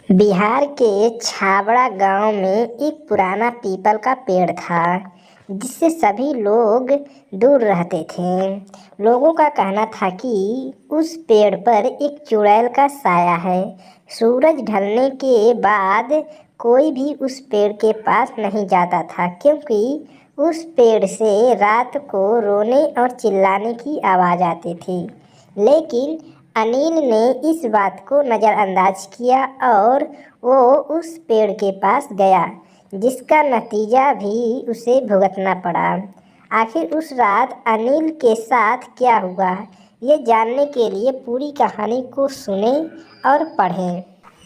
बिहार के छाबड़ा गांव में एक पुराना पीपल का पेड़ था जिससे सभी लोग दूर रहते थे। लोगों का कहना था कि उस पेड़ पर एक चुड़ैल का साया है। सूरज ढलने के बाद कोई भी उस पेड़ के पास नहीं जाता था, क्योंकि उस पेड़ से रात को रोने और चिल्लाने की आवाज़ आती थी। लेकिन अनिल ने इस बात को नज़रअंदाज किया और वो उस पेड़ के पास गया, जिसका नतीजा भी उसे भुगतना पड़ा। आखिर उस रात अनिल के साथ क्या हुआ, ये जानने के लिए पूरी कहानी को सुने और पढ़ें।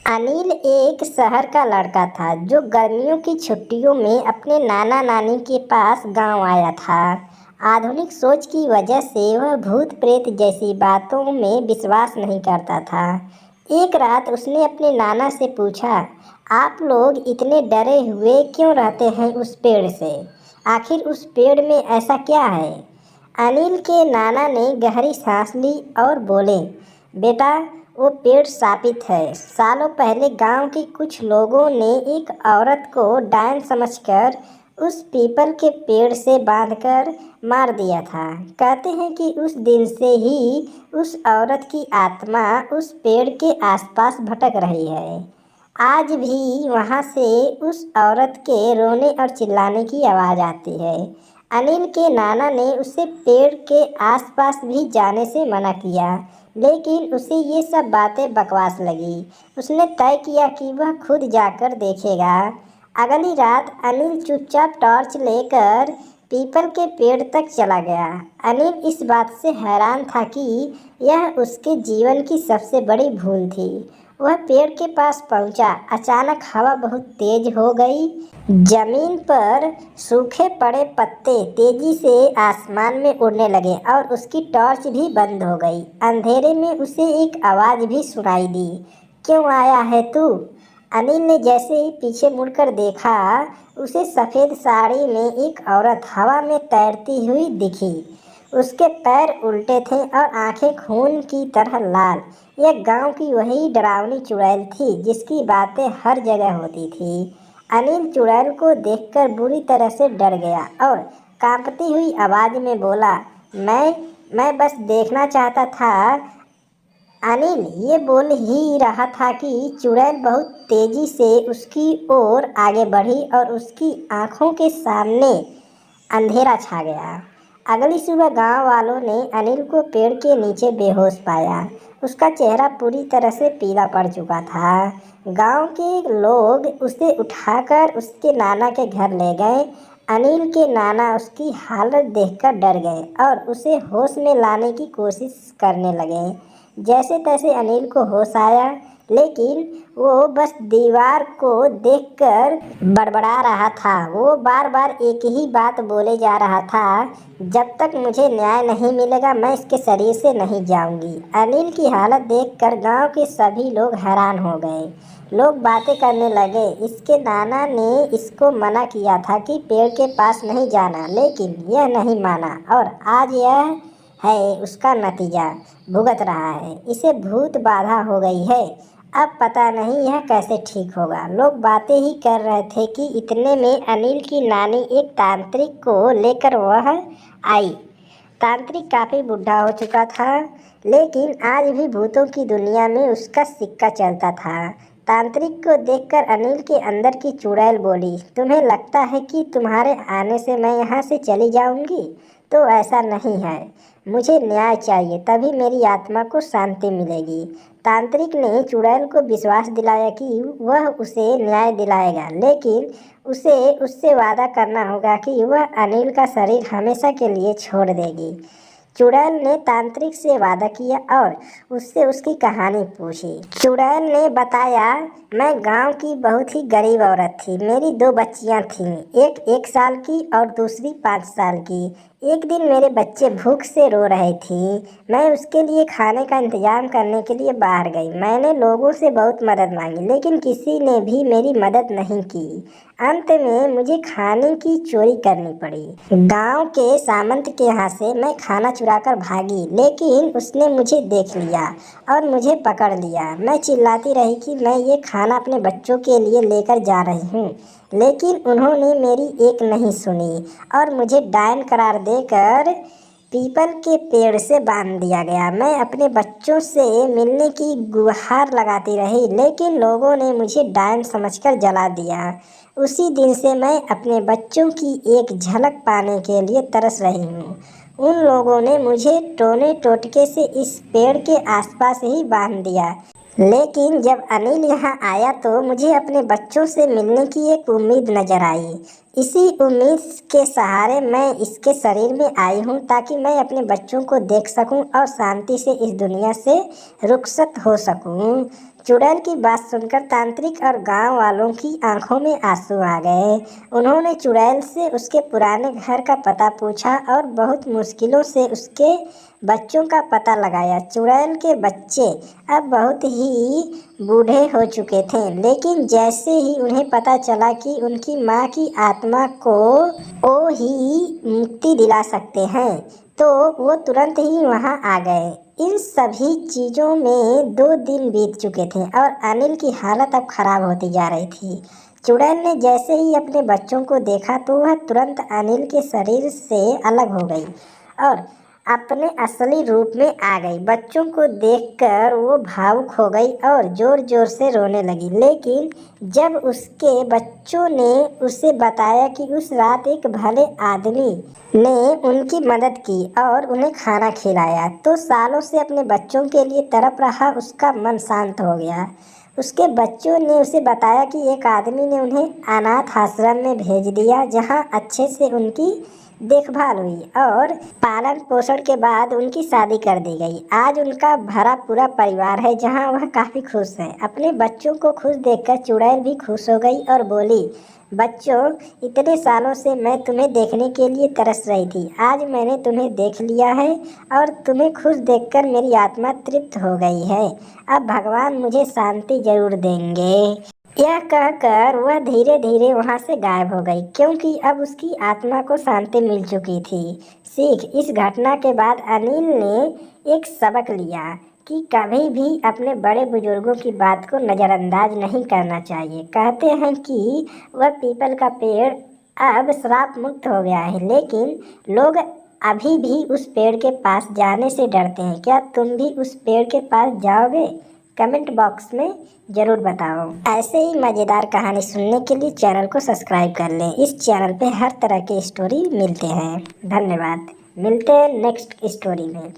अनिल एक शहर का लड़का था जो गर्मियों की छुट्टियों में अपने नाना नानी के पास गांव आया था। आधुनिक सोच की वजह से वह भूत प्रेत जैसी बातों में विश्वास नहीं करता था। एक रात उसने अपने नाना से पूछा, आप लोग इतने डरे हुए क्यों रहते हैं उस पेड़ से? आखिर उस पेड़ में ऐसा क्या है? अनिल के नाना ने गहरी सांस ली और बोले, बेटा, वो पेड़ शापित है। सालों पहले गांव के कुछ लोगों ने एक औरत को डायन समझकर उस पीपल के पेड़ से बांधकर मार दिया था। कहते हैं कि उस दिन से ही उस औरत की आत्मा उस पेड़ के आसपास भटक रही है। आज भी वहां से उस औरत के रोने और चिल्लाने की आवाज़ आती है। अनिल के नाना ने उसे पेड़ के आसपास भी जाने से मना किया, लेकिन उसे ये सब बातें बकवास लगी। उसने तय किया कि वह खुद जाकर देखेगा। अगली रात अनिल चुपचाप टॉर्च लेकर पीपल के पेड़ तक चला गया। अनिल इस बात से हैरान था कि यह उसके जीवन की सबसे बड़ी भूल थी। वह पेड़ के पास पहुंचा। अचानक हवा बहुत तेज हो गई। जमीन पर सूखे पड़े पत्ते तेजी से आसमान में उड़ने लगे और उसकी टॉर्च भी बंद हो गई। अंधेरे में उसे एक आवाज़ भी सुनाई दी, क्यों आया है तू? अनिल ने जैसे ही पीछे मुड़कर देखा, उसे सफ़ेद साड़ी में एक औरत हवा में तैरती हुई दिखी। उसके पैर उल्टे थे और आंखें खून की तरह लाल। यह गांव की वही डरावनी चुड़ैल थी जिसकी बातें हर जगह होती थी। अनिल चुड़ैल को देखकर बुरी तरह से डर गया और कांपती हुई आवाज़ में बोला, मैं बस देखना चाहता था। अनिल ये बोल ही रहा था कि चुड़ैल बहुत तेजी से उसकी ओर आगे बढ़ी और उसकी आंखों के सामने अंधेरा छा गया। अगली सुबह गांव वालों ने अनिल को पेड़ के नीचे बेहोश पाया। उसका चेहरा पूरी तरह से पीला पड़ चुका था। गांव के लोग उसे उठाकर उसके नाना के घर ले गए। अनिल के नाना उसकी हालत देखकर डर गए और उसे होश में लाने की कोशिश करने लगे। जैसे तैसे अनिल को होश आया, लेकिन वो बस दीवार को देखकर बड़बड़ा रहा था। वो बार बार एक ही बात बोले जा रहा था, जब तक मुझे न्याय नहीं मिलेगा मैं इसके शरीर से नहीं जाऊंगी। अनिल की हालत देखकर गांव के सभी लोग हैरान हो गए। लोग बातें करने लगे, इसके नाना ने इसको मना किया था कि पेड़ के पास नहीं जाना, लेकिन यह नहीं माना और आज यह है उसका नतीजा भुगत रहा है। इसे भूत बाधा हो गई है। अब पता नहीं यह कैसे ठीक होगा। लोग बातें ही कर रहे थे कि इतने में अनिल की नानी एक तांत्रिक को लेकर वह आई। तांत्रिक काफ़ी बुढ़ा हो चुका था, लेकिन आज भी भूतों की दुनिया में उसका सिक्का चलता था। तांत्रिक को देखकर अनिल के अंदर की चुड़ैल बोली, तुम्हें लगता है कि तुम्हारे आने से मैं यहाँ से चली जाऊँगी? तो ऐसा नहीं है। मुझे न्याय चाहिए, तभी मेरी आत्मा को शांति मिलेगी। तांत्रिक ने चुड़ैल को विश्वास दिलाया कि वह उसे न्याय दिलाएगा, लेकिन उसे उससे वादा करना होगा कि वह अनिल का शरीर हमेशा के लिए छोड़ देगी। चुड़ैल ने तांत्रिक से वादा किया और उससे उसकी कहानी पूछी। चुड़ैल ने बताया, मैं गांव की बहुत ही गरीब औरत थी। मेरी 2 बच्चियां थीं, एक 1 साल की और दूसरी 5 साल की। एक दिन मेरे बच्चे भूख से रो रहे थे। मैं उसके लिए खाने का इंतजाम करने के लिए बाहर गई। मैंने लोगों से बहुत मदद मांगी, लेकिन किसी ने भी मेरी मदद नहीं की। अंत में मुझे खाने की चोरी करनी पड़ी। गांव के सामंत के यहाँ से मैं खाना चुराकर भागी, लेकिन उसने मुझे देख लिया और मुझे पकड़ लिया। मैं चिल्लाती रही कि मैं ये खाना अपने बच्चों के लिए लेकर जा रही हूँ, लेकिन उन्होंने मेरी एक नहीं सुनी और मुझे डायन करार देकर पीपल के पेड़ से बांध दिया गया। मैं अपने बच्चों से मिलने की गुहार लगाती रही, लेकिन लोगों ने मुझे डायन समझकर जला दिया। उसी दिन से मैं अपने बच्चों की एक झलक पाने के लिए तरस रही हूँ। उन लोगों ने मुझे टोने टोटके से इस पेड़ के आसपास ही बांध दिया, लेकिन जब अनिल यहाँ आया तो मुझे अपने बच्चों से मिलने की एक उम्मीद नजर आई। इसी उम्मीद के सहारे मैं इसके शरीर में आई हूँ, ताकि मैं अपने बच्चों को देख सकूँ और शांति से इस दुनिया से रुखसत हो सकूँ। चुड़ैल की बात सुनकर तांत्रिक और गांव वालों की आंखों में आंसू आ गए। उन्होंने चुड़ैल से उसके पुराने घर का पता पूछा और बहुत मुश्किलों से उसके बच्चों का पता लगाया। चुड़ैल के बच्चे अब बहुत ही बूढ़े हो चुके थे, लेकिन जैसे ही उन्हें पता चला कि उनकी माँ की आत्मा को वो ही मुक्ति दिला सकते हैं, तो वो तुरंत ही वहाँ आ गए। इन सभी चीज़ों में 2 दिन बीत चुके थे और अनिल की हालत अब खराब होती जा रही थी। चुड़ैल ने जैसे ही अपने बच्चों को देखा तो वह तुरंत अनिल के शरीर से अलग हो गई और अपने असली रूप में आ गई। बच्चों को देखकर वो भावुक हो गई और जोर जोर से रोने लगी। लेकिन जब उसके बच्चों ने उसे बताया कि उस रात एक भले आदमी ने उनकी मदद की और उन्हें खाना खिलाया, तो सालों से अपने बच्चों के लिए तड़प रहा उसका मन शांत हो गया। उसके बच्चों ने उसे बताया कि एक आदमी ने उन्हें अनाथ आश्रम में भेज दिया, जहां अच्छे से उनकी देखभाल हुई और पालन पोषण के बाद उनकी शादी कर दी गई। आज उनका भरा पूरा परिवार है, जहां वह काफ़ी खुश है। अपने बच्चों को खुश देखकर चुड़ैल भी खुश हो गई और बोली, बच्चों, इतने सालों से मैं तुम्हें देखने के लिए तरस रही थी। आज मैंने तुम्हें देख लिया है और तुम्हें खुश देखकर मेरी आत्मा तृप्त हो गई है। अब भगवान मुझे शांति जरूर देंगे। यह कहकर वह धीरे धीरे वहां से गायब हो गई, क्योंकि अब उसकी आत्मा को शांति मिल चुकी थी। सीख: इस घटना के बाद अनिल ने एक सबक लिया कि कभी भी अपने बड़े बुजुर्गों की बात को नज़रअंदाज नहीं करना चाहिए। कहते हैं कि वह पीपल का पेड़ अब श्राप मुक्त हो गया है, लेकिन लोग अभी भी उस पेड़ के पास जाने से डरते हैं। क्या तुम भी उस पेड़ के पास जाओगे? कमेंट बॉक्स में ज़रूर बताओ। ऐसे ही मज़ेदार कहानी सुनने के लिए चैनल को सब्सक्राइब कर लें। इस चैनल पे हर तरह के स्टोरी मिलते हैं। धन्यवाद। मिलते हैं नेक्स्ट स्टोरी में।